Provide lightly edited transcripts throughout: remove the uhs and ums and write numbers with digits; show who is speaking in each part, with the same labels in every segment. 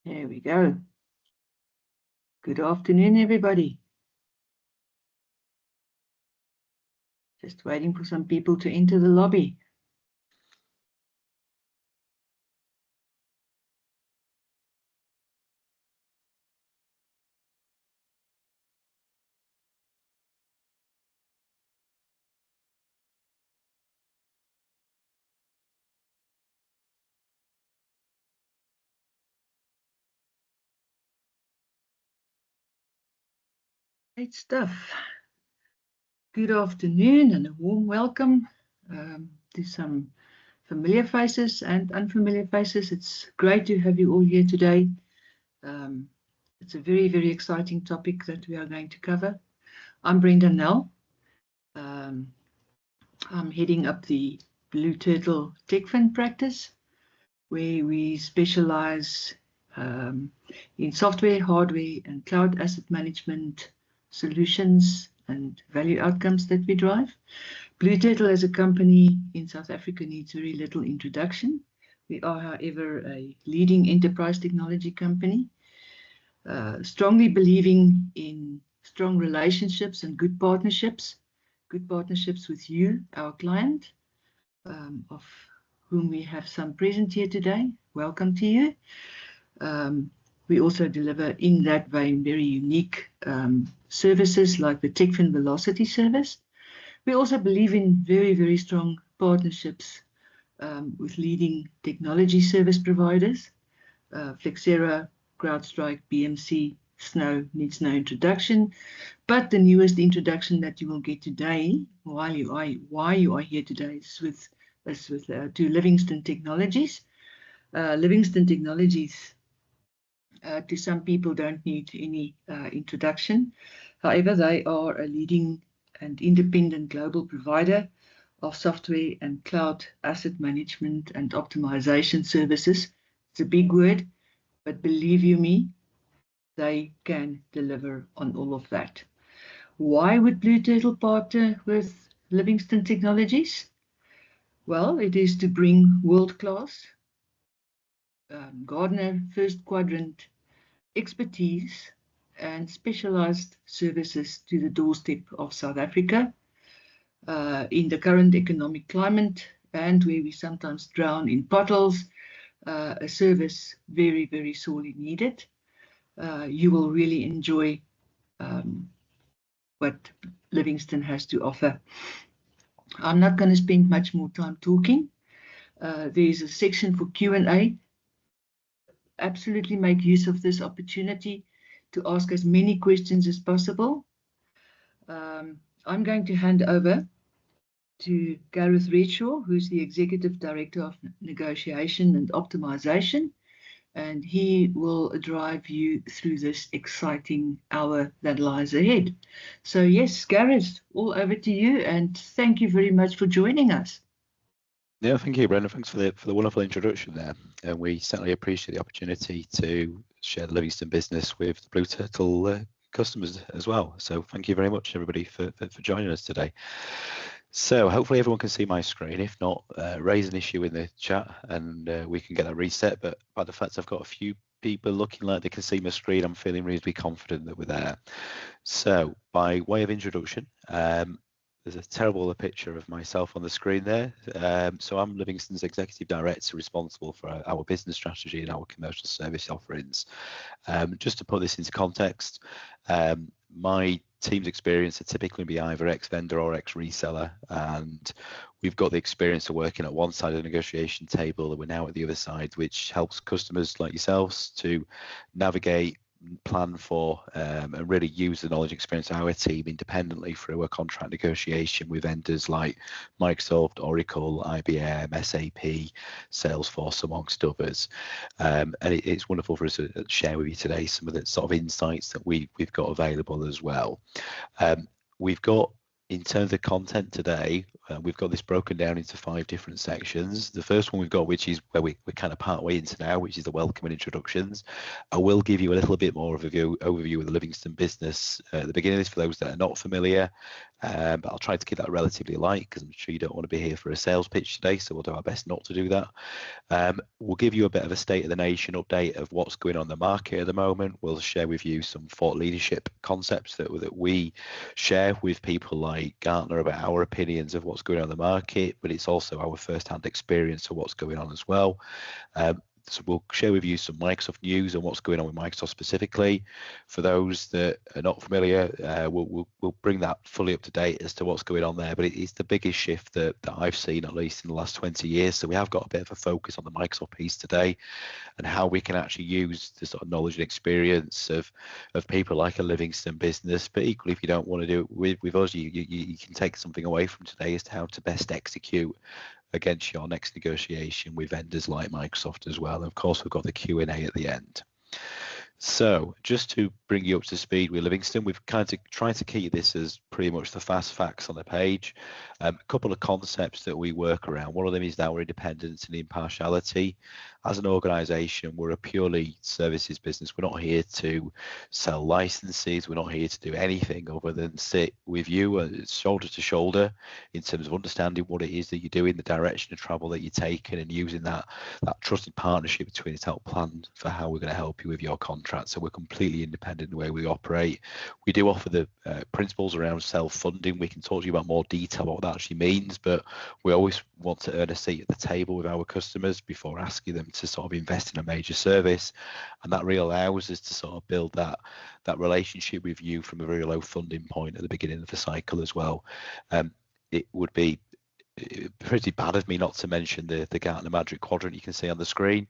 Speaker 1: There we go. Good afternoon, everybody. Just waiting for some people to enter the lobby. Great stuff. Good afternoon and a warm welcome to some familiar faces and unfamiliar faces. It's great to have you all here today. It's a very, very exciting topic that we are going to cover. I'm Brenda Nell. I'm heading up the Blue Turtle TechFin practice, where we specialize in software, hardware, and cloud asset management solutions and value outcomes that we drive. Blue Turtle as a company in South Africa needs very little introduction. We are, however, a leading enterprise technology company, strongly believing in strong relationships and good partnerships with you, our client, of whom we have some present here today. Welcome to you. We also deliver in that vein very unique services like the TechFin Velocity service. We also believe in very, very strong partnerships with leading technology service providers. Flexera, CrowdStrike, BMC, Snow needs no introduction, but the newest introduction that you will get today, why you are here today, is with to Livingstone Technologies. Livingstone Technologies, to some people, don't need any introduction. However, they are a leading and independent global provider of software and cloud asset management and optimization services. It's a big word, but believe you me, they can deliver on all of that. Why would Blue Turtle partner with Livingstone Technologies? Well, it is to bring world-class Gartner first quadrant expertise and specialized services to the doorstep of South Africa in the current economic climate, and where we sometimes drown in potholes, a service very, very sorely needed. You will really enjoy what Livingstone has to offer. I'm not going to spend much more time talking. There's a section for Q&A. Absolutely make use of this opportunity to ask as many questions as possible. I'm going to hand over to Gareth Redshaw, who's the Executive Director of Negotiation and Optimization, and he will drive you through this exciting hour that lies ahead. So yes, Gareth, all over to you, and thank you very much for joining us.
Speaker 2: Yeah, thank you, Brenda. Thanks for the wonderful introduction there. And we certainly appreciate the opportunity to share the Livingstone business with the Blue Turtle customers as well. So thank you very much, everybody, for joining us today. So hopefully everyone can see my screen. If not, raise an issue in the chat and we can get that reset. But by the fact I've got a few people looking like they can see my screen, I'm feeling reasonably confident that we're there. So by way of introduction, there's a terrible picture of myself on the screen there. So I'm Livingstone's Executive Director responsible for our business strategy and our commercial service offerings. Just to put this into context, my team's experience would typically be either ex-vendor or ex-reseller, and we've got the experience of working at one side of the negotiation table and we're now at the other side, which helps customers like yourselves to navigate, plan for, and really use the knowledge and experience of our team independently through a contract negotiation with vendors like Microsoft, Oracle, IBM, SAP, Salesforce, amongst others. And it's wonderful for us to share with you today some of the sort of insights that we've got available as well. We've got, in terms of the content today, we've got this broken down into 5 different sections. The first one we've got, which is where we're kind of part way into now, which is the welcome and introductions. I will give you a little bit more of a overview of the Livingstone business at the beginning of this for those that are not familiar. But I'll try to keep that relatively light because I'm sure you don't want to be here for a sales pitch today, so we'll do our best not to do that. We'll give you a bit of a state of the nation update of what's going on in the market at the moment. We'll share with you some thought leadership concepts that we share with people like Gartner about our opinions of what's going on in the market, but it's also our first-hand experience of what's going on as well. So we'll share with you some Microsoft news and what's going on with Microsoft specifically. For those that are not familiar, we'll bring that fully up to date as to what's going on there. But it's the biggest shift that I've seen, at least in the last 20 years. So we have got a bit of a focus on the Microsoft piece today and how we can actually use the sort of knowledge and experience of people like a Livingstone business. But equally, if you don't want to do it with us, you can take something away from today as to how to best execute against your next negotiation with vendors like Microsoft as well. And of course, we've got the Q&A at the end. So just to bring you up to speed with Livingstone, we've kind of tried to keep this as pretty much the fast facts on the page. A couple of concepts that we work around. One of them is our independence and impartiality. As an organisation, we're a purely services business. We're not here to sell licenses. We're not here to do anything other than sit with you shoulder to shoulder in terms of understanding what it is that you're doing, the direction of travel that you're taking, and using that trusted partnership between us to help plan for how we're going to help you with your contract. So we're completely independent in the way we operate. We do offer the principles around self-funding. We can talk to you about more detail about what that actually means, but we always want to earn a seat at the table with our customers before asking them to sort of invest in a major service, and that really allows us to sort of build that relationship with you from a very low funding point at the beginning of the cycle as well. It would be pretty bad of me not to mention the Gartner Magic Quadrant you can see on the screen.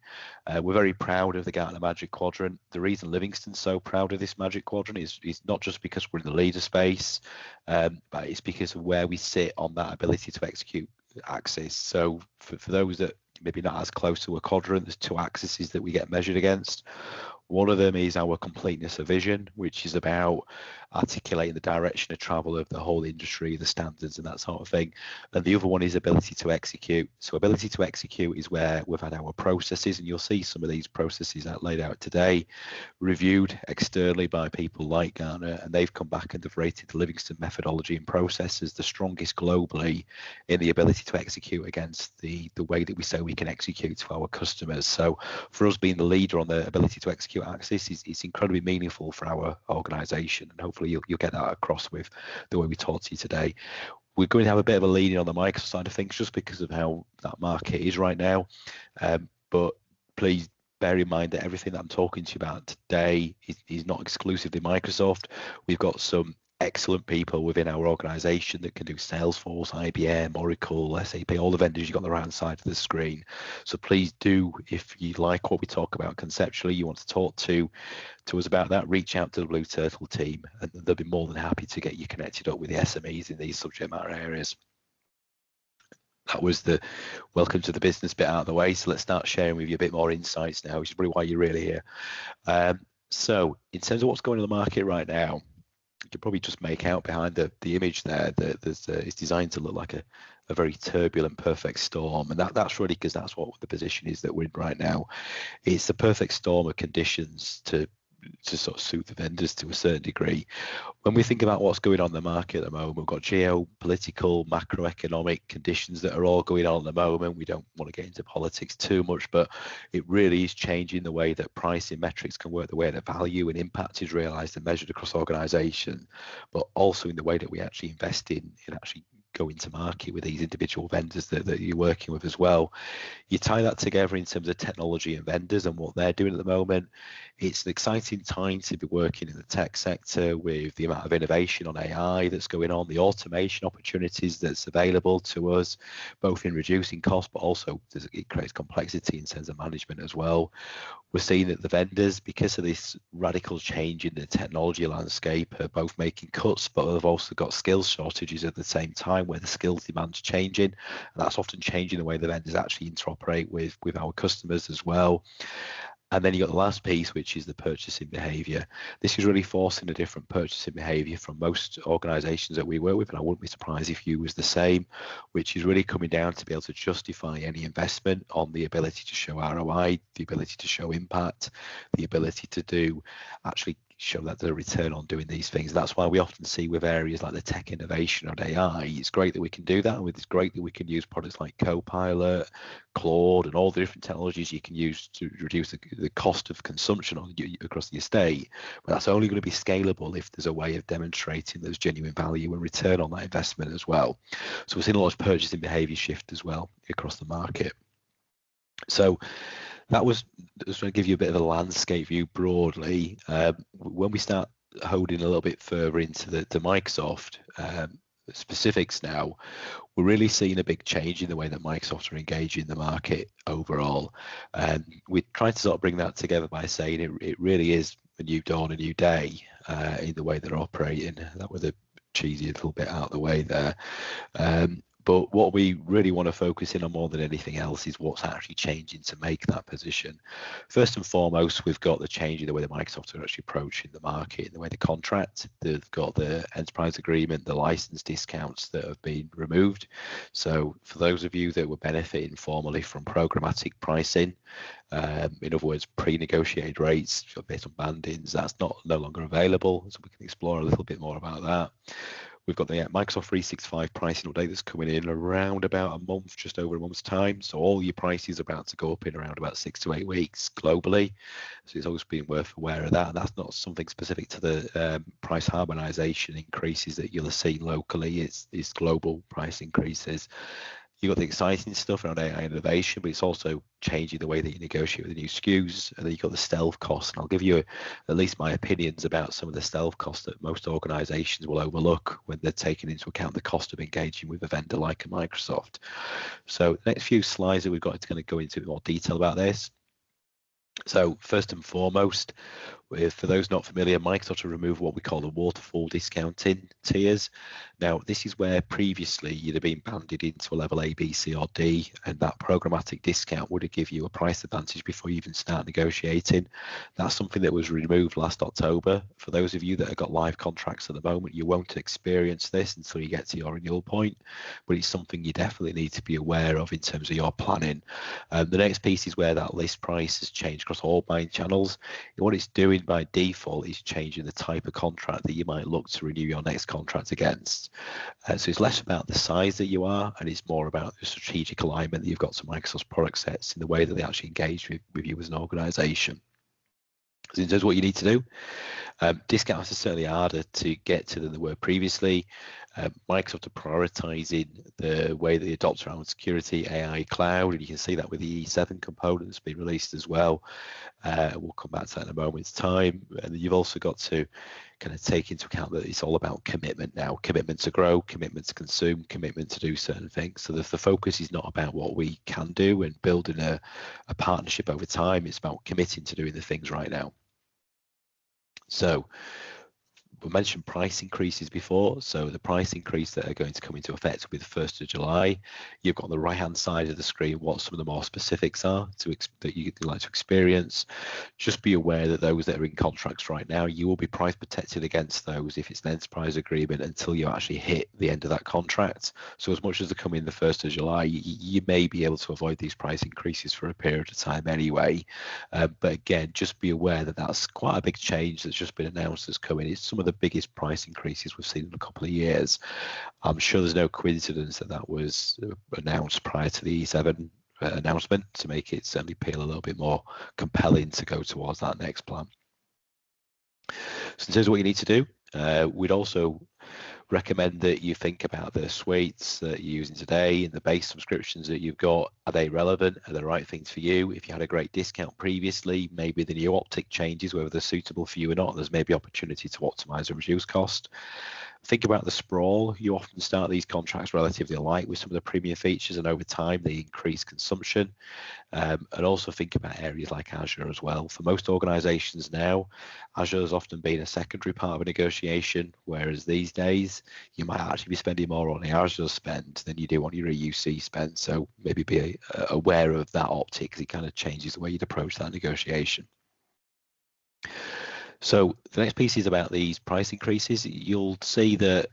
Speaker 2: We're very proud of the Gartner Magic Quadrant. The reason Livingstone's so proud of this Magic Quadrant is not just because we're in the leader space, but it's because of where we sit on that ability to execute axis. So for those that maybe not as close to a quadrant, there's two axes that we get measured against. One of them is our completeness of vision, which is about articulating the direction of travel of the whole industry, the standards and that sort of thing. And the other one is ability to execute. So ability to execute is where we've had our processes, and you'll see some of these processes laid out today, reviewed externally by people like Gartner, and they've come back and they've rated the Livingstone methodology and process as the strongest globally in the ability to execute against the way that we say we can execute to our customers. So for us being the leader on the ability to execute axis is incredibly meaningful for our organisation, and hopefully you'll get that across with the way we talk to you today. We're going to have a bit of a leaning on the Microsoft side of things just because of how that market is right now, but please bear in mind that everything that I'm talking to you about today is not exclusively Microsoft. We've got some excellent people within our organization that can do Salesforce, IBM, Oracle, SAP, all the vendors you've got on the right hand side of the screen. So please do, if you like what we talk about conceptually, you want to talk to us about that, reach out to the Blue Turtle team, and they'll be more than happy to get you connected up with the SMEs in these subject matter areas. That was the welcome to the business bit out of the way. So let's start sharing with you a bit more insights now, which is probably why you're really here. So in terms of what's going on in the market right now, you can probably just make out behind the image there that it's designed to look like a very turbulent perfect storm, and that's really because that's what the position is that we're in right now. It's the perfect storm of conditions to sort of suit the vendors to a certain degree. When we think about what's going on in the market at the moment, we've got geopolitical, macroeconomic conditions that are all going on at the moment. We don't want to get into politics too much, but it really is changing the way that pricing metrics can work, the way that value and impact is realized and measured across organization, but also in the way that we actually invest in actually going to market with these individual vendors that you're working with as well. You tie that together in terms of technology and vendors and what they're doing at the moment. It's an exciting time to be working in the tech sector with the amount of innovation on AI that's going on, the automation opportunities that's available to us, both in reducing costs, but also it creates complexity in terms of management as well. We're seeing that the vendors, because of this radical change in the technology landscape, are both making cuts, but they've also got skills shortages at the same time where the skills demand's changing. And that's often changing the way the vendors actually interoperate with our customers as well. And then you got the last piece, which is the purchasing behavior. This is really forcing a different purchasing behavior from most organizations that we work with, and I wouldn't be surprised if you was the same, which is really coming down to be able to justify any investment on the ability to show ROI, the ability to show impact, the ability to do actually show that there's a return on doing these things. That's why we often see with areas like the tech innovation and AI, it's great that we can do that, and it's great that we can use products like Copilot, Claude, and all the different technologies you can use to reduce the cost of consumption across the estate. But that's only going to be scalable if there's a way of demonstrating there's genuine value and return on that investment as well. So we're seeing a lot of purchasing behaviour shift as well across the market. So that was just to give you a bit of a landscape view broadly. When we start holding a little bit further into the Microsoft specifics now, we're really seeing a big change in the way that Microsoft are engaging the market overall. And we tried to sort of bring that together by saying it really is a new dawn, a new day in the way they're operating. That was a cheesy little bit out of the way there. But what we really want to focus in on more than anything else is what's actually changing to make that position. First and foremost, we've got the change in the way that Microsoft are actually approaching the market, the way they contract. They've got the enterprise agreement, the license discounts that have been removed. So for those of you that were benefiting formally from programmatic pricing, in other words, pre-negotiated rates based on bandings, that's no longer available. So we can explore a little bit more about that. We've got the Microsoft 365 pricing update that's coming in around about a month, just over a month's time. So all your prices are about to go up in around about 6 to 8 weeks globally. So it's always been worth aware of that. And that's not something specific to the price harmonization increases that you'll have seen locally. It's global price increases. You've got the exciting stuff around AI innovation, but it's also changing the way that you negotiate with the new SKUs. And then you've got the stealth costs. And I'll give you at least my opinions about some of the stealth costs that most organizations will overlook when they're taking into account the cost of engaging with a vendor like a Microsoft. So the next few slides that we've got is going to go into more detail about this. So first and foremost, for those not familiar, Microsoft will remove what we call the waterfall discounting tiers. Now, this is where previously you'd have been banded into a level A, B, C, or D, and that programmatic discount would have give you a price advantage before you even start negotiating. That's something that was removed last October. For those of you that have got live contracts at the moment, you won't experience this until you get to your renewal point, but it's something you definitely need to be aware of in terms of your planning. The next piece is where that list price has changed across all buying channels. And what it's doing by default is changing the type of contract that you might look to renew your next contract against. So it's less about the size that you are, and it's more about the strategic alignment that you've got to Microsoft's product sets in the way that they actually engage with you as an organization. So in terms of what you need to do, discounts are certainly harder to get to than they were previously. Microsoft are prioritizing the way they adopt around security, AI, cloud, and you can see that with the E7 component that's been released as well. We'll come back to that in a moment's time. And you've also got to kind of take into account that it's all about commitment now, commitment to grow, commitment to consume, commitment to do certain things. So the focus is not about what we can do and building a partnership over time. It's about committing to doing the things right now. So we mentioned price increases before. So the price increase that are going to come into effect with the 1st of July, you've got on the right hand side of the screen what some of the more specifics are that you'd like to experience. Just be aware that those that are in contracts right now, you will be price protected against those if it's an enterprise agreement until you actually hit the end of that contract. So as much as they come in the 1st of July, you may be able to avoid these price increases for a period of time anyway. But again, just be aware that that's quite a big change that's just been announced as coming. It's some of the biggest price increases we've seen in a couple of years. I'm sure there's no coincidence that that was announced prior to the E7 announcement to make it certainly feel a little bit more compelling to go towards that next plan. So in terms of what you need to do, we'd also recommend that you think about the suites that you're using today and the base subscriptions that you've got. Are they relevant? Are they the right things for you? If you had a great discount previously, maybe the new optic changes, whether they're suitable for you or not, there's maybe opportunity to optimize and reduce cost. Think about the sprawl. You often start these contracts relatively light with some of the premium features, and over time they increase consumption. And also think about areas like Azure as well. For most organizations now, Azure has often been a secondary part of a negotiation, whereas these days you might actually be spending more on the Azure spend than you do on your EUC spend. So maybe be aware of that optic, because it kind of changes the way you'd approach that negotiation. So the next piece is about these price increases. You'll see that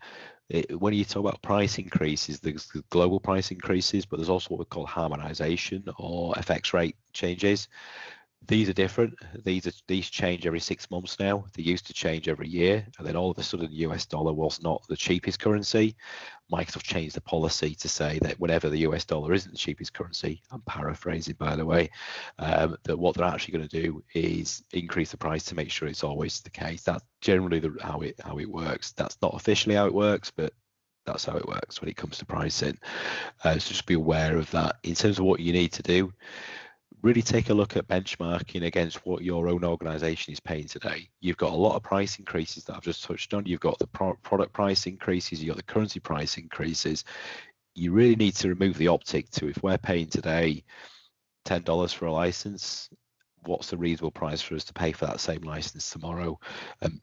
Speaker 2: when you talk about price increases, there's the global price increases, but there's also what we call harmonization or FX rate changes. These are different. These change every 6 months now. They used to change every year, and then all of a sudden the US dollar was not the cheapest currency. Microsoft changed the policy to say that whenever the US dollar isn't the cheapest currency, I'm paraphrasing by the way, that what they're actually going to do is increase the price to make sure it's always the case. That's generally how it works. That's not officially how it works, but that's how it works when it comes to pricing. So just be aware of that. In terms of what you need to do, really take a look at benchmarking against what your own organization is paying today. You've got a lot of price increases that I've just touched on. You've got the product price increases, you've got the currency price increases. You really need to remove the optic to, if we're paying today $10 for a license, what's the reasonable price for us to pay for that same license tomorrow?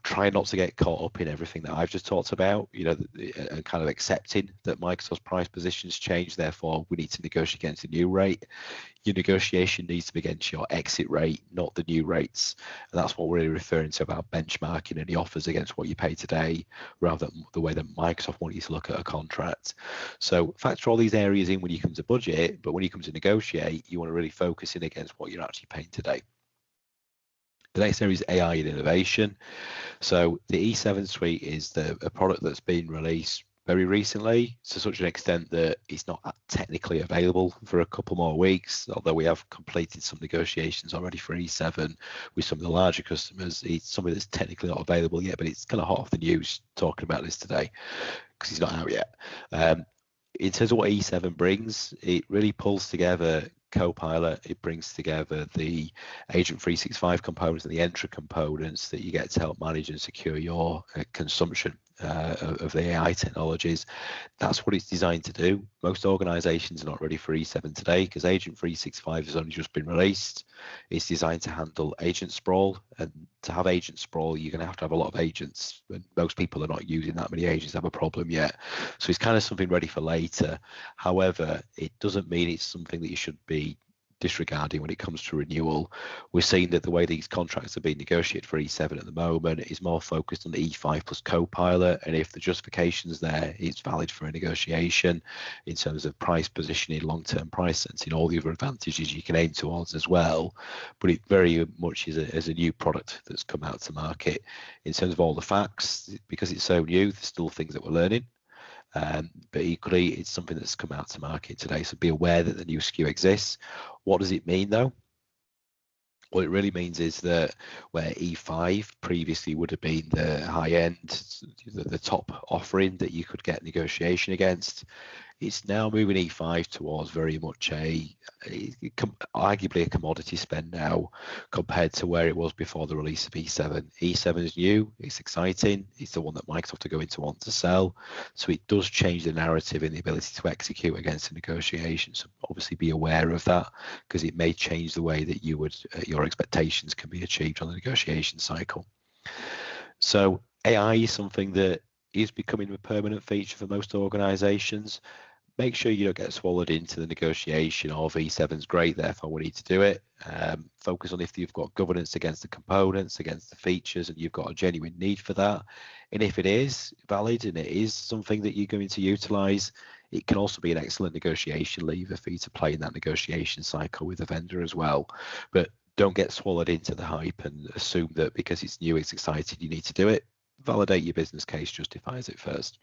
Speaker 2: Try not to get caught up in everything that I've just talked about, and kind of accepting that Microsoft's price positions change, therefore we need to negotiate against a new rate. Your negotiation needs to be against your exit rate, not the new rates. And that's what we're really referring to about benchmarking any offers against what you pay today, rather than the way that Microsoft want you to look at a contract. So factor all these areas in when you come to budget, but when you come to negotiate, you want to really focus in against what you're actually paying today. The next area is AI and innovation. So the E7 suite is a product that's been released very recently, to such an extent that it's not technically available for a couple more weeks, although we have completed some negotiations already for E7 with some of the larger customers. It's something that's technically not available yet, but it's kind of hot off the news talking about this today because it's not out yet. In terms of what E7 brings, it really pulls together Copilot. It brings together the Agent 365 components and the Entra components that you get to help manage and secure your consumption of the AI technologies. That's what it's designed to do. Most organizations are not ready for E7 today because Agent 365 has only just been released. It's designed to handle agent sprawl, and to have agent sprawl, you're going to have a lot of agents, and most people are not using that many agents, have a problem yet. So it's kind of something ready for later. However, it doesn't mean it's something that you should be disregarding when it comes to renewal. We're seeing that the way these contracts are being negotiated for E7 at the moment is more focused on the E5 plus Copilot, and if the justification's there, it's valid for a negotiation in terms of price positioning, long-term price sensing, all the other advantages you can aim towards as well. But it very much is a new product that's come out to market. In terms of all the facts, because it's so new, there's still things that we're learning. But equally, it's something that's come out to market today. So be aware that the new SKU exists. What does it mean though? What it really means is that where E5 previously would have been the high end, the top offering that you could get negotiation against, it's now moving E5 towards very much arguably a commodity spend now compared to where it was before the release of E7. E7 is new, it's exciting, it's the one that Microsoft are going to want to sell. So it does change the narrative and the ability to execute against the negotiation. So obviously be aware of that because it may change the way that your expectations can be achieved on the negotiation cycle. So AI is something that is becoming a permanent feature for most organizations. Make sure you don't get swallowed into the negotiation of E7's great, therefore we need to do it. Focus on if you've got governance against the components, against the features, and you've got a genuine need for that. And if it is valid and it is something that you're going to utilize, it can also be an excellent negotiation lever for you to play in that negotiation cycle with the vendor as well. But don't get swallowed into the hype and assume that because it's new, it's exciting, you need to do it. Validate your business case justifies it first.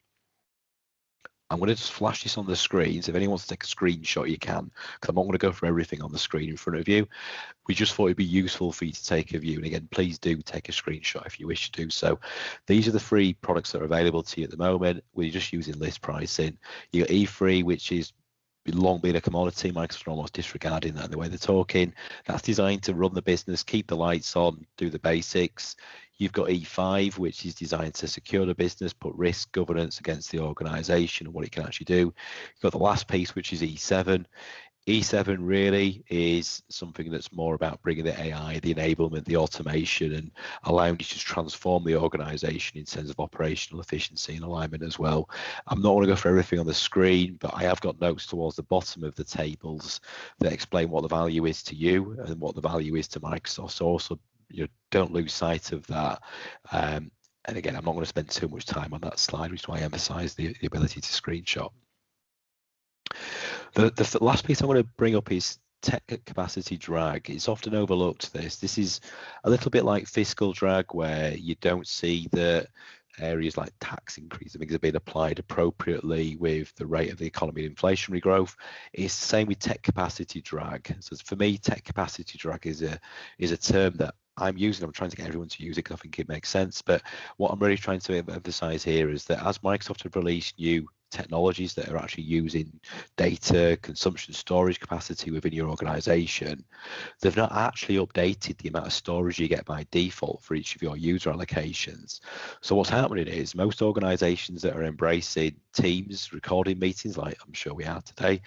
Speaker 2: I'm going to just flash this on the screen, so if anyone wants to take a screenshot, you can, because I'm not going to go through everything on the screen in front of you. We just thought it'd be useful for you to take a view, and again, please do take a screenshot if you wish to do so. These are the 3 products that are available to you at the moment. We're just using list pricing. You got E3, which is long been a commodity. Microsoft are almost disregarding that in the way they're talking. That's designed to run the business, keep the lights on, do the basics. You've got E5, which is designed to secure the business, put risk governance against the organization and what it can actually do. You've got the last piece, which is E7. E7 really is something that's more about bringing the AI, the enablement, the automation, and allowing you to transform the organization in terms of operational efficiency and alignment as well. I'm not going to go through everything on the screen, but I have got notes towards the bottom of the tables that explain what the value is to you and what the value is to Microsoft. So also, don't lose sight of that. And again, I'm not going to spend too much time on that slide, which is why I emphasize the ability to screenshot. The last piece I want to bring up is tech capacity drag, it's often overlooked. This is a little bit like fiscal drag, where you don't see that areas like tax increase, things are being applied appropriately with the rate of the economy and inflationary growth. It's the same with tech capacity drag. So for me, tech capacity drag is a term that I'm using. I'm trying to get everyone to use it because I think it makes sense. But what I'm really trying to emphasize here is that as Microsoft have released new technologies that are actually using data consumption storage capacity within your organization, they've not actually updated the amount of storage you get by default for each of your user allocations. So what's happening is most organizations that are embracing Teams recording meetings, like I'm sure we are today,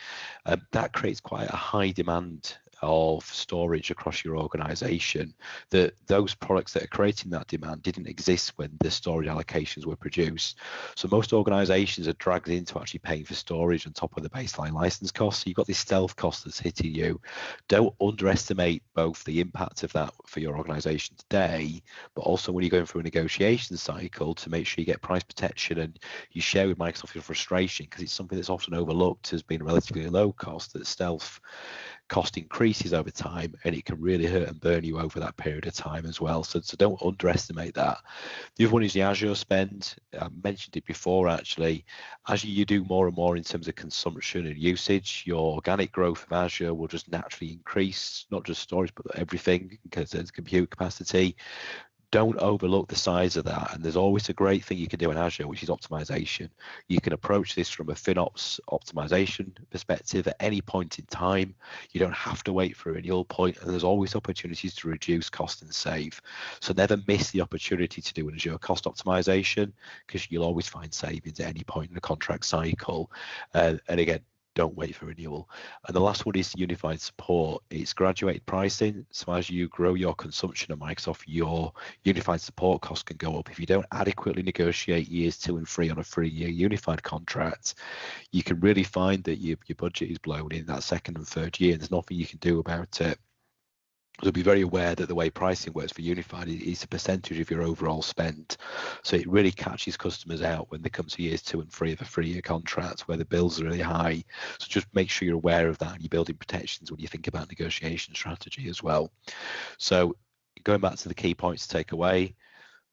Speaker 2: that creates quite a high demand of storage across your organization. That those products that are creating that demand didn't exist when the storage allocations were produced. So most organizations are dragged into actually paying for storage on top of the baseline license cost. So you've got this stealth cost that's hitting you. Don't underestimate both the impact of that for your organization today, but also when you're going through a negotiation cycle, to make sure you get price protection and you share with Microsoft your frustration, because it's something that's often overlooked as being relatively low cost, that stealth cost increases over time, and it can really hurt and burn you over that period of time as well. So don't underestimate that. The other one is the Azure spend. I mentioned it before, actually. As you do more and more in terms of consumption and usage, your organic growth of Azure will just naturally increase, not just storage, but everything, because there's compute capacity. Don't overlook the size of that. And there's always a great thing you can do in Azure, which is optimization. You can approach this from a FinOps optimization perspective at any point in time. You don't have to wait for a renewal point, and there's always opportunities to reduce cost and save. So never miss the opportunity to do an Azure cost optimization, because you'll always find savings at any point in the contract cycle. And again, don't wait for renewal. And the last one is unified support. It's graduated pricing. So as you grow your consumption of Microsoft, your unified support costs can go up. If you don't adequately negotiate years 2 and 3 on a 3-year unified contract, you can really find that your budget is blown in that 2nd and 3rd year, and there's nothing you can do about it. So be very aware that the way pricing works for Unified is a percentage of your overall spend. So it really catches customers out when they come to years 2 and 3 of a 3-year contract where the bills are really high. So just make sure you're aware of that and you're building protections when you think about negotiation strategy as well. So going back to the key points to take away,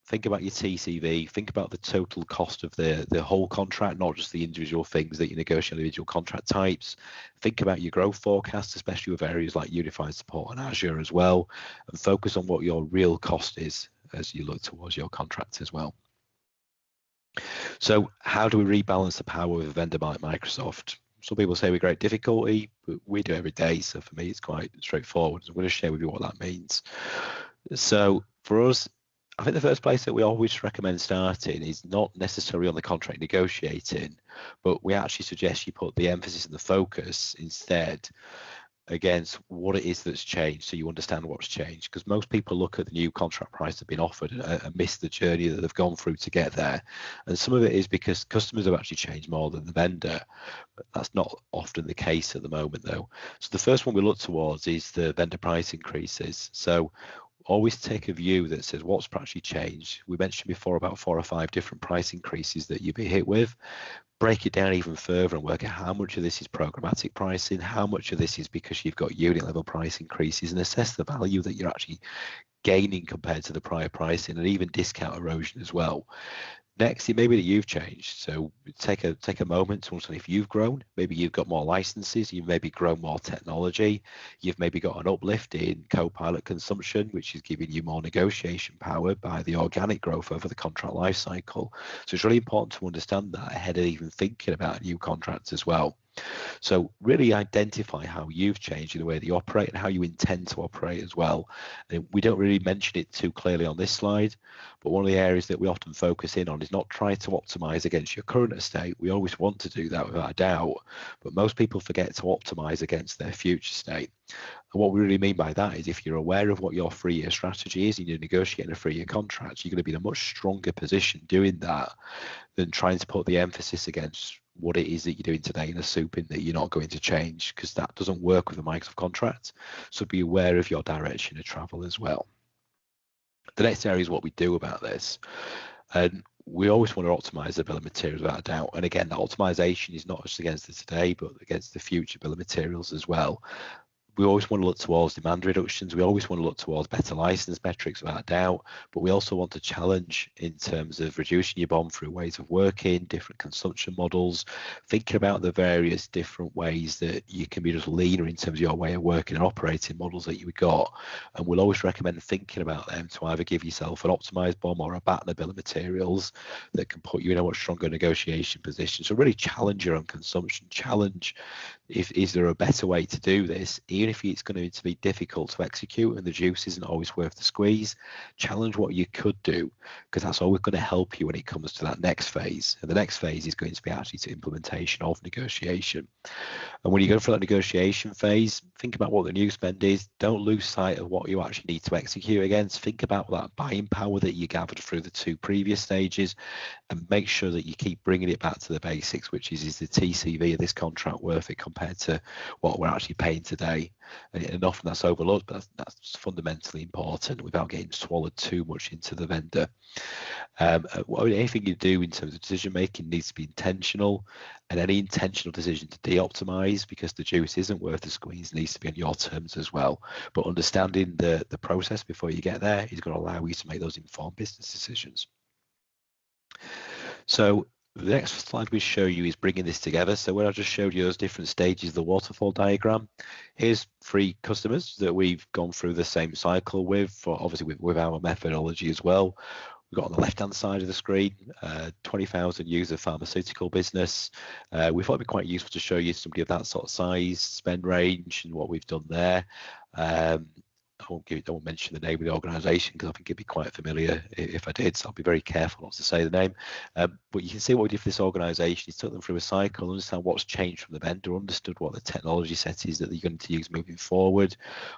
Speaker 2: think about your TCV, think about the total cost of the whole contract, not just the individual things that you negotiate on individual contract types. Think about your growth forecast, especially with areas like unified support and Azure as well, and focus on what your real cost is as you look towards your contract as well. So how do we rebalance the power with a vendor like Microsoft? Some people say with great difficulty, but we do every day. So for me, it's quite straightforward. So I'm going to share with you what that means. So for us, I think the first place that we always recommend starting is not necessarily on the contract negotiating, but we actually suggest you put the emphasis and the focus instead against what it is that's changed, so you understand what's changed. Because most people look at the new contract price that's been offered and miss the journey that they've gone through to get there. And some of it is because customers have actually changed more than the vendor. But that's not often the case at the moment, though. So the first one we look towards is the vendor price increases. So always take a view that says what's actually changed. We mentioned before about 4 or 5 different price increases that you'd be hit with. Break it down even further and work out how much of this is programmatic pricing, how much of this is because you've got unit level price increases, and assess the value that you're actually gaining compared to the prior pricing, and even discount erosion as well. Next, it may be that you've changed. So take a moment to understand if you've grown. Maybe you've got more licenses, you've maybe grown more technology, you've maybe got an uplift in Copilot consumption, which is giving you more negotiation power by the organic growth over the contract life cycle. So it's really important to understand that ahead of even thinking about a new contract as well. So really identify how you've changed in the way that you operate and how you intend to operate as well. And we don't really mention it too clearly on this slide, but one of the areas that we often focus in on is not try to optimize against your current estate. We always want to do that without a doubt, but most people forget to optimize against their future state. And what we really mean by that is if you're aware of what your 3-year strategy is and you're negotiating a 3-year contract, you're going to be in a much stronger position doing that than trying to put the emphasis against what it is that you're doing today and assuming that you're not going to change, because that doesn't work with a Microsoft contract. So be aware of your direction of travel as well. The next area is what we do about this. And we always want to optimize the bill of materials without a doubt. And again, that optimization is not just against the today, but against the future bill of materials as well. we always want to look towards demand reductions. We always want to look towards better license metrics, without a doubt, but we also want to challenge in terms of reducing your BOM through ways of working, different consumption models, thinking about the various different ways that you can be just leaner in terms of your way of working and operating models that you've got. And we'll always recommend thinking about them to either give yourself an optimized BOM or a BATNA bill of materials that can put you in a much stronger negotiation position. So really challenge your own consumption, challenge is there a better way to do this, even if it's going to be difficult to execute and the juice isn't always worth the squeeze. Challenge what you could do, because that's always going to help you when it comes to that next phase. And the next phase is going to be actually to implementation of negotiation. And when you go for that negotiation phase, think about what the new spend is. Don't lose sight of what you actually need to execute against. Think about that buying power that you gathered through the 2 previous stages, and make sure that you keep bringing it back to the basics, which is the TCV of this contract worth it compared to what we're actually paying today. And often that's overlooked, but that's fundamentally important without getting swallowed too much into the vendor. Anything you do in terms of decision making needs to be intentional, and any intentional decision to de-optimize because the juice isn't worth the squeeze needs to be on your terms as well. But understanding the process before you get there is going to allow you to make those informed business decisions. So the next slide we show you is bringing this together. So when I just showed you those different stages of the waterfall diagram, here's 3 customers that we've gone through the same cycle with, obviously with our methodology as well. We've got on the left-hand side of the screen, 20,000 user pharmaceutical business. We thought it'd be quite useful to show you somebody of that sort of size, spend range, and what we've done there. I won't mention the name of the organisation because I think it'd be quite familiar if I did, so I'll be very careful not to say the name. But you can see what we did for this organisation is took them through a cycle, understand what's changed from the vendor, understood what the technology set is that they're going to use moving forward,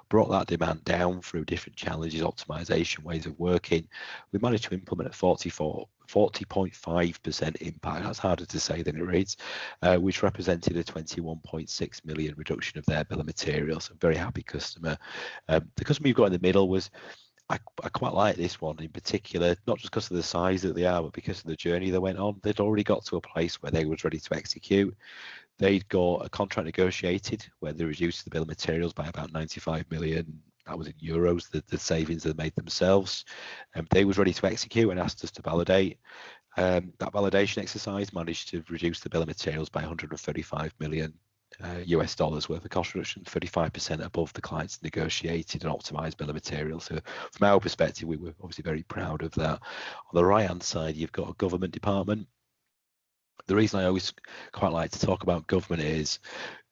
Speaker 2: brought that demand down through different challenges, optimisation, ways of working. We managed to implement a 40.5% impact, that's harder to say than it reads, which represented a 21.6 million reduction of their bill of materials. So very happy customer. The customer you've got in the middle was, I quite like this one in particular, not just because of the size that they are, but because of the journey they went on. They'd already got to a place where they was ready to execute. They'd got a contract negotiated where they reduced the bill of materials by about 95 million. That was in euros, the savings they made themselves. They was ready to execute and asked us to validate. That validation exercise managed to reduce the bill of materials by 135 million US dollars worth of cost reduction, 35% above the client's negotiated and optimized bill of materials. So from our perspective, we were obviously very proud of that. On the right hand side, you've got a government department. The reason I always quite like to talk about government is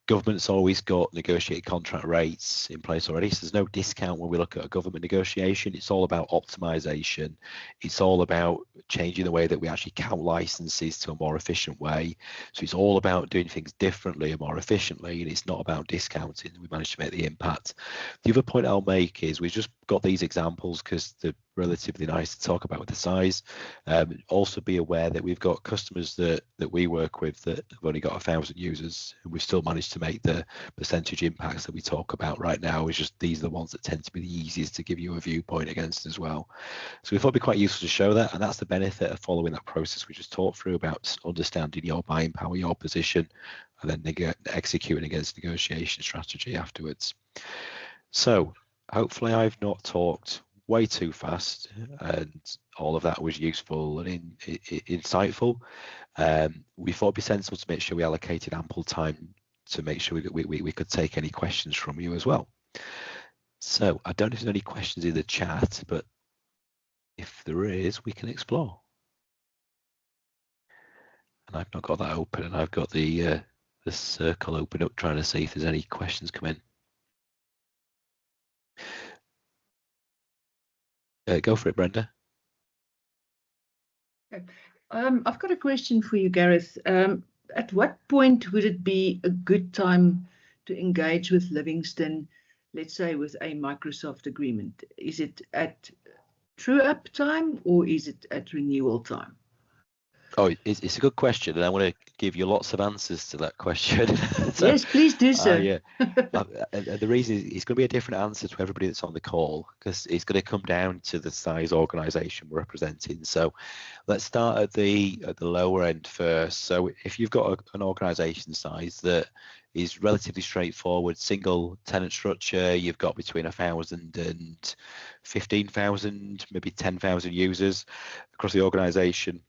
Speaker 2: government's always got negotiated contract rates in place already, so there's no discount when we look at a government negotiation. It's all about optimization. It's all about changing the way that we actually count licenses to a more efficient way. So it's all about doing things differently and more efficiently, and it's not about discounting. We managed to make the impact. The other point I'll make is we've just got these examples because they're relatively nice to talk about with the size. Also be aware that we've got customers that we work with that have only got 1,000 users, and we've still managed to make the percentage impacts that we talk about right now. It's just these are the ones that tend to be the easiest to give you a viewpoint against as well. So we thought it'd be quite useful to show that, and that's the benefit of following that process we just talked through about understanding your buying power, your position, and then executing against negotiation strategy afterwards. So hopefully I've not talked way too fast and all of that was useful and insightful. We thought it'd be sensible to make sure we allocated ample time to make sure we could take any questions from you as well. So I don't know if there's any questions in the chat, but if there is, we can explore. And I've not got that open, and I've got the circle open up trying to see if there's any questions come in. Go for it, Brenda.
Speaker 1: Okay. I've got a question for you, Gareth. At what point would it be a good time to engage with Livingstone, let's say with a Microsoft agreement? Is it at true up time or is it at renewal time?
Speaker 2: Oh, it's a good question, and I want to give you lots of answers to that question. So,
Speaker 1: yes, please do so.
Speaker 2: yeah. And the reason is it's going to be a different answer to everybody that's on the call, because it's going to come down to the size organisation we're representing. So let's start at the lower end first. So if you've got an organisation size that is relatively straightforward, single tenant structure, you've got between 1,000 and 15,000, maybe 10,000 users across the organisation,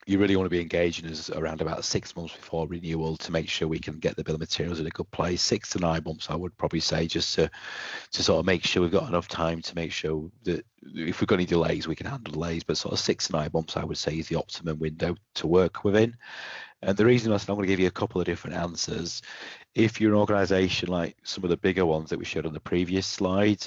Speaker 2: you really want to be engaging us around about 6 months before renewal to make sure we can get the bill of materials in a good place. 6 to 9 months, I would probably say, just to sort of make sure we've got enough time to make sure that if we've got any delays, we can handle delays. But sort of 6 to 9 months, I would say, is the optimum window to work within. And the reason I said I'm going to give you a couple of different answers. If you're an organisation like some of the bigger ones that we showed on the previous slide,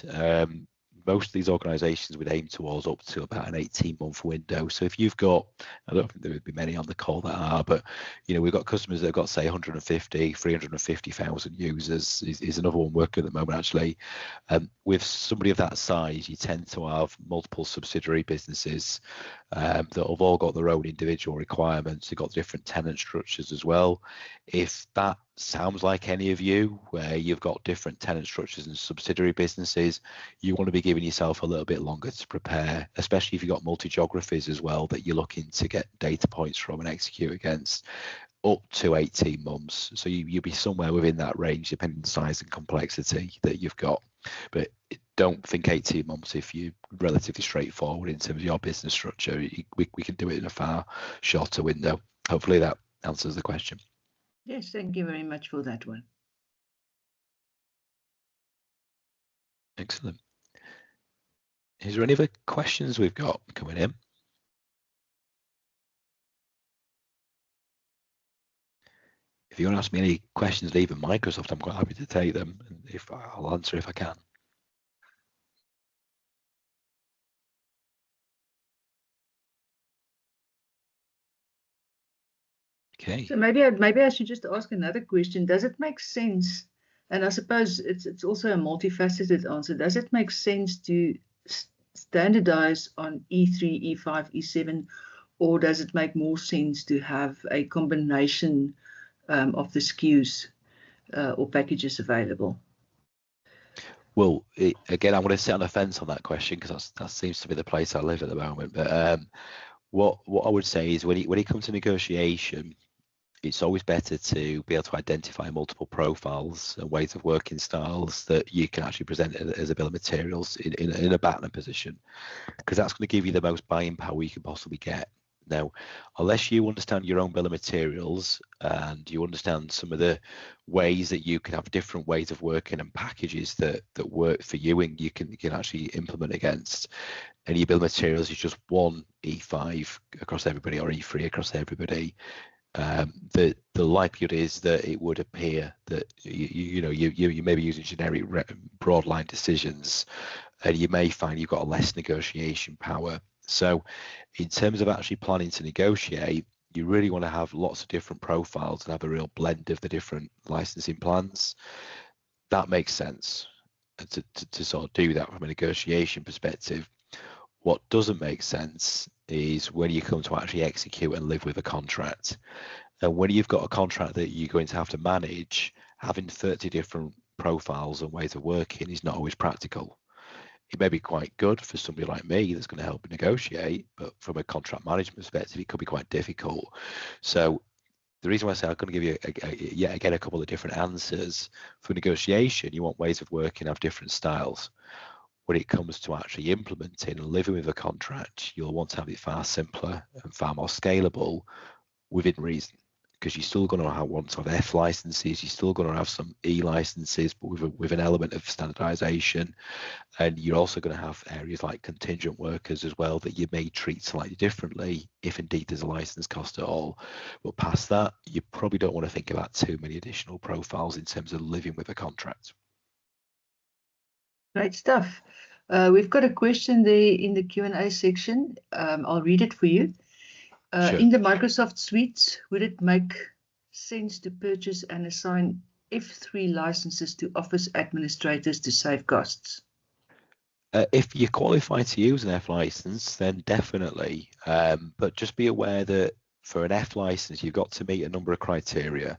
Speaker 2: most of these organisations would aim towards up to about an 18-month window. So if you've got, I don't think there would be many on the call that are, but we've got customers that have got, say, 150, 350,000 users is another one working at the moment, actually. With somebody of that size, you tend to have multiple subsidiary businesses that have all got their own individual requirements. They've got different tenant structures as well. If that sounds like any of you, where you've got different tenant structures and subsidiary businesses, you want to be giving yourself a little bit longer to prepare, especially if you've got multi-geographies as well that you're looking to get data points from and execute against, up to 18 months. So you'll be somewhere within that range, depending on the size and complexity that you've got. But don't think 18 months if you're relatively straightforward in terms of your business structure. We can do it in a far shorter window. Hopefully that answers the question.
Speaker 1: Yes, thank you very much for that one.
Speaker 2: Excellent. Is there any other questions we've got coming in? If you want to ask me any questions, leave in Microsoft, I'm quite happy to take them, and if I'll answer if I can. Okay.
Speaker 1: So maybe I should just ask another question. Does it make sense? And I suppose it's also a multifaceted answer. Does it make sense to standardize on E3, E5, E7, or does it make more sense to have a combination of the SKUs or packages available?
Speaker 2: Well, again, I'm going to sit on the fence on that question because that seems to be the place I live at the moment. But what I would say is when it comes to negotiation, it's always better to be able to identify multiple profiles and ways of working styles that you can actually present as a bill of materials in a partner position, because that's going to give you the most buying power you can possibly get. Now, unless you understand your own bill of materials and you understand some of the ways that you can have different ways of working and packages that work for you and you can actually implement against, and your bill of materials is just one E5 across everybody or E3 across everybody, the likelihood is that it would appear that you may be using generic broad line decisions, and you may find you've got less negotiation power. So in terms of actually planning to negotiate, you really want to have lots of different profiles and have a real blend of the different licensing plans. That makes sense to sort of do that from a negotiation perspective. What doesn't make sense is when you come to actually execute and live with a contract. And when you've got a contract that you're going to have to manage, having 30 different profiles and ways of working is not always practical. It may be quite good for somebody like me that's going to help negotiate, but from a contract management perspective, it could be quite difficult. So the reason why I say I'm going to give you yet again a couple of different answers. For negotiation, you want ways of working, have different styles. When it comes to actually implementing and living with a contract, you'll want to have it far simpler and far more scalable within reason, because you're still going to want to have F licenses, you're still going to have some E licenses, but with an element of standardization. And you're also going to have areas like contingent workers as well that you may treat slightly differently if indeed there's a license cost at all. But past that, you probably don't want to think about too many additional profiles in terms of living with a contract.
Speaker 1: Great stuff. We've got a question there in the Q&A section. I'll read it for you.
Speaker 2: Sure.
Speaker 1: In the Microsoft suite, would it make sense to purchase and assign F3 licenses to office administrators to save costs?
Speaker 2: If you qualify to use an F license, then definitely. But just be aware that for an F license, you've got to meet a number of criteria.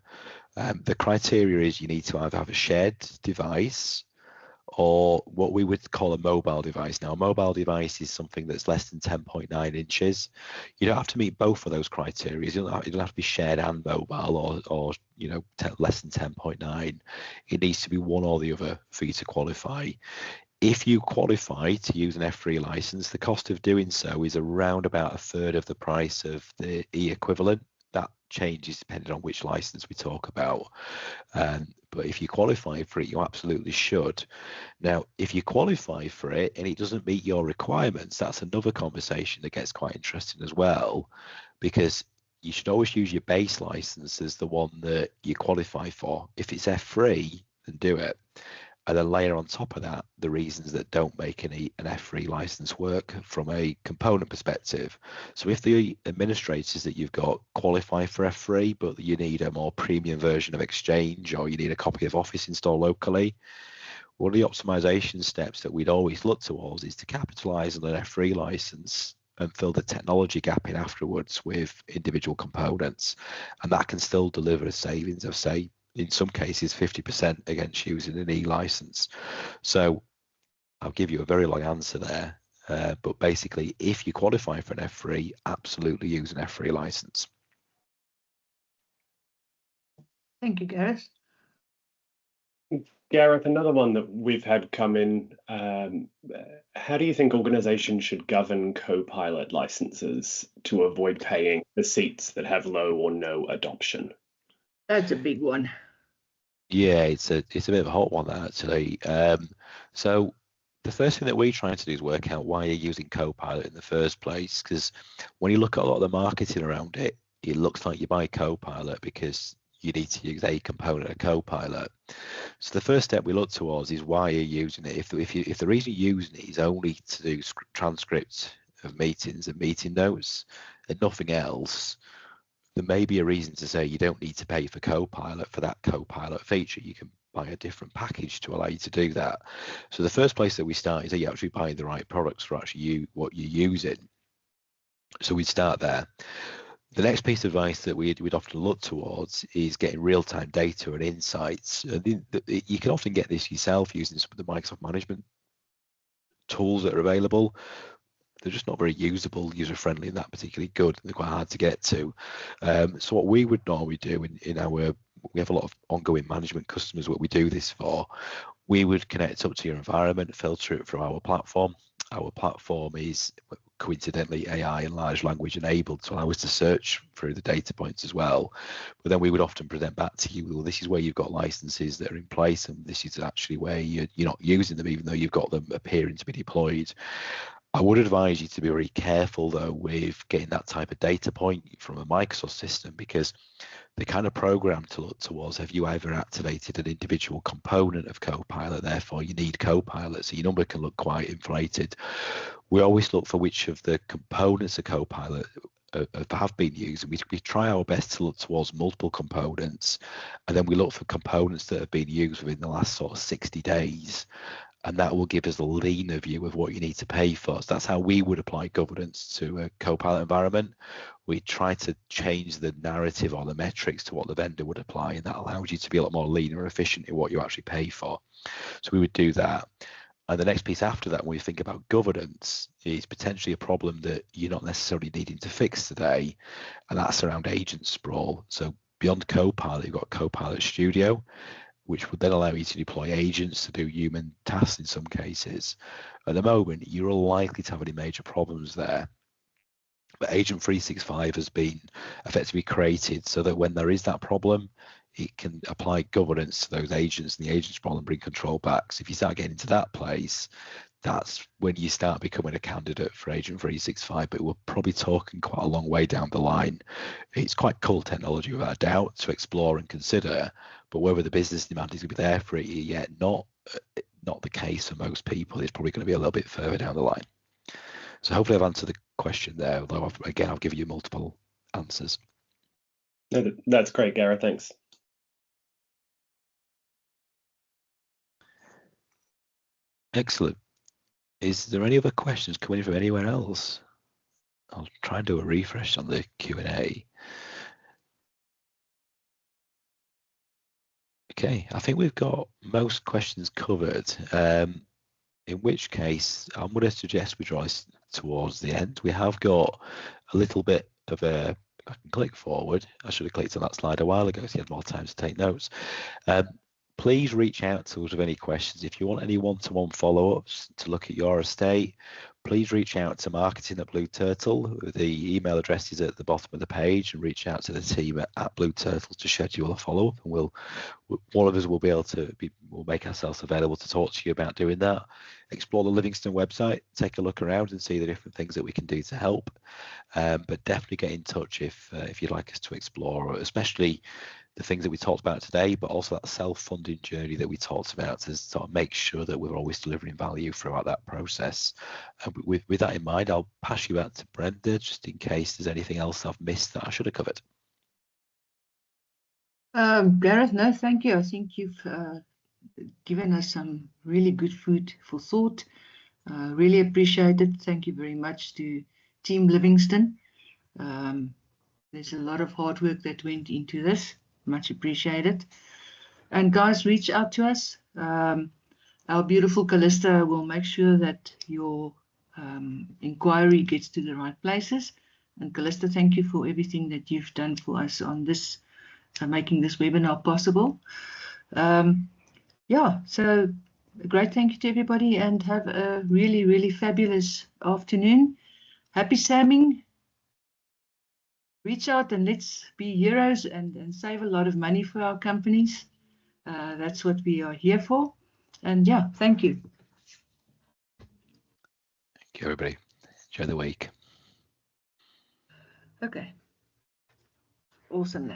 Speaker 2: The criteria is you need to either have a shared device or what we would call a mobile device. Now, a mobile device is something that's less than 10.9 inches. You don't have to meet both of those criteria. You don't have to be shared and mobile or less than 10.9. It needs to be one or the other for you to qualify. If you qualify to use an F3 license, the cost of doing so is around about a third of the price of the E equivalent. That changes depending on which license we talk about. But if you qualify for it, you absolutely should. Now, if you qualify for it and it doesn't meet your requirements, that's another conversation that gets quite interesting as well, because you should always use your base license as the one that you qualify for. If it's F3, then do it. And then layer on top of that the reasons that don't make an F3 license work from a component perspective. So if the administrators that you've got qualify for F3, but you need a more premium version of Exchange or you need a copy of Office installed locally, one of the optimization steps that we'd always look towards is to capitalize on an F3 license and fill the technology gap in afterwards with individual components. And that can still deliver a savings of, say, in some cases 50% against using an e-license. So I'll give you a very long answer there, but basically if you qualify for an F3, absolutely use an F3 license.
Speaker 1: Thank you, Gareth.
Speaker 3: Gareth, another one that we've had come in, how do you think organizations should govern Copilot licenses to avoid paying for seats that have low or no adoption?
Speaker 1: That's a big one.
Speaker 2: Yeah, it's a bit of a hot one, that actually. So the first thing that we're trying to do is work out why you're using Copilot in the first place, because when you look at a lot of the marketing around it, it looks like you buy Copilot because you need to use a component of Copilot. So the first step we look towards is why you're using it. If the reason you're using it is only to do transcripts of meetings and meeting notes and nothing else, there may be a reason to say you don't need to pay for Copilot for that Copilot feature. You can buy a different package to allow you to do that. So the first place that we start is that you're actually buying the right products for actually what you're using. So we'd start there. The next piece of advice that we'd often look towards is getting real-time data and insights. You can often get this yourself using some of the Microsoft management tools that are available. They're just not very usable, user-friendly, and that particularly good. They're quite hard to get to. So what we would normally do we have a lot of ongoing management customers, what we do this for, we would connect up to your environment, filter it through our platform. Our platform is coincidentally AI and large language enabled to allow us to search through the data points as well. But then we would often present back to you, well, this is where you've got licenses that are in place, and this is actually where you're not using them, even though you've got them appearing to be deployed. I would advise you to be very careful though with getting that type of data point from a Microsoft system, because the kind of program to look towards, have you ever activated an individual component of Copilot, therefore you need Copilot, so your number can look quite inflated. We always look for which of the components of Copilot have been used, and we try our best to look towards multiple components, and then we look for components that have been used within the last sort of 60 days. And that will give us a leaner view of what you need to pay for. So that's how we would apply governance to a Copilot environment. We try to change the narrative or the metrics to what the vendor would apply, and that allows you to be a lot more lean or efficient in what you actually pay for. So we would do that. And the next piece after that, when we think about governance, is potentially a problem that you're not necessarily needing to fix today, and that's around agent sprawl. So beyond Copilot, you've got Copilot Studio, which would then allow you to deploy agents to do human tasks in some cases. At the moment, you're unlikely to have any major problems there. But Agent 365 has been effectively created so that when there is that problem, it can apply governance to those agents and the agent's problem and bring control back. So if you start getting into that place, that's when you start becoming a candidate for Agent 365, but we're probably talking quite a long way down the line. It's quite cool technology without a doubt to explore and consider, but whether the business demand is going to be there for it yet, not the case for most people. It's probably going to be a little bit further down the line. So hopefully I've answered the question there, although I'll give you multiple answers.
Speaker 3: No, that's great, Gareth, thanks.
Speaker 2: Excellent. Is there any other questions coming from anywhere else? I'll try and do a refresh on the Q&A. Okay, I think we've got most questions covered. In which case, I'm going to suggest we draw this towards the end. We have got a little bit of a, I can click forward. I should have clicked on that slide a while ago so you had more time to take notes. Please reach out to us with any questions. If you want any one-to-one follow-ups to look at your estate, please reach out to marketing at Blue Turtle. The email address is at the bottom of the page, and reach out to the team at Blue Turtle to schedule a follow-up, and one of us will be able to we'll make ourselves available to talk to you about doing that. Explore the Livingstone website, take a look around and see the different things that we can do to help. But definitely get in touch if you'd like us to explore, especially the things that we talked about today, but also that self-funding journey that we talked about to sort of make sure that we're always delivering value throughout that process. With that in mind, I'll pass you back to Brenda, just in case there's anything else I've missed that I should have covered.
Speaker 1: Gareth, no, thank you. I think you've given us some really good food for thought. Really appreciate it. Thank you very much to Team Livingstone. There's a lot of hard work that went into this. Much appreciated. And guys, reach out to us. Our beautiful Callista will make sure that your inquiry gets to the right places. And Callista, thank you for everything that you've done for us on this, making this webinar possible. Yeah, so a great thank you to everybody, and have a really, really fabulous afternoon. Happy Samming. Reach out and let's be heroes and save a lot of money for our companies. That's what we are here for. And yeah, thank you.
Speaker 2: Thank you, everybody. Enjoy the week.
Speaker 1: Okay. Awesome.